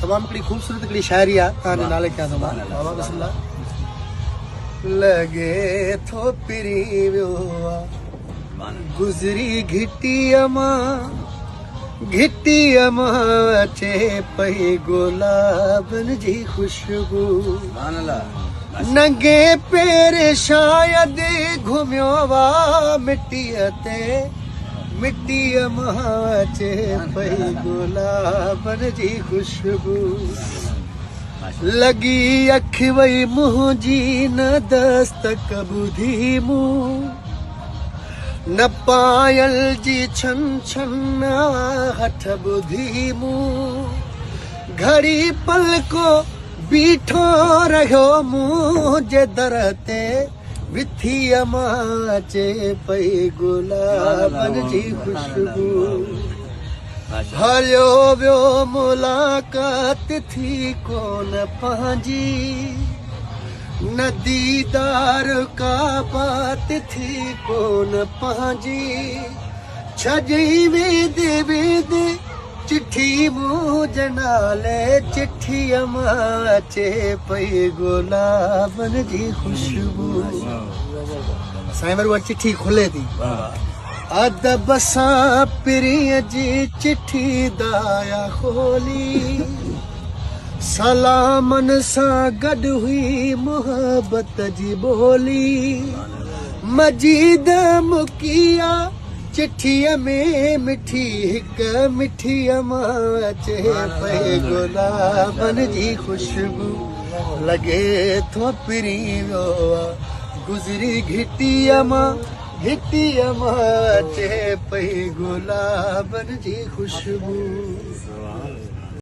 तमाम हिकिड़ी ख़ूबसूरत हिकिड़ी शाइरी आहे तव्हांजे नाले कयां थो मां। बाबा बिस्मिल्लाह। लॻे थो पिरी वियो आहे गुज़री घिटीअ मां अचे पई गुलाबनि जी ख़ुशबू। नंगे पेर शायदि घुमियो वा मिटीअ ते, मिटीअ मां अचे पई गुलाबनि जी ख़ुशबू। लॻी अखि वई मुंहिंजी न दस्तक ॿुधी मूं, न पायल जी छन छन हथ ॿुधी मूं। घड़ी पलको बीठो रहियो मुंहिंजे दर ते, विथीअ मां अचे पई गुलाबनि जी ख़ुशबू। हलियो वियो मुलाक़ात थी कोन पंहिंजी, न दीदार का बात थी कोन पंहिंजी। छॾी वेंदे वेंदे चिठी मुंहिंजे नाले, चिठीअ मां अचे पई गुलाबनि जी ख़ुशबू। साईं वरी उहा चिठी खुले थी, अदब सां पिरीअ जी चिठी दाया खोली, सलामन सां गॾु हुई मोहबत जी ॿोली। मजीद मुकिया चिठीअ में मिठी हिक, मिठीअ मां अचे पई गुलाबनि जी ख़ुशबू। लॻे थो पिरी वियो आहे गुज़री घिटीअ मां, घिटीअ मां अचे पई गुलाबनि जी ख़ुशबू।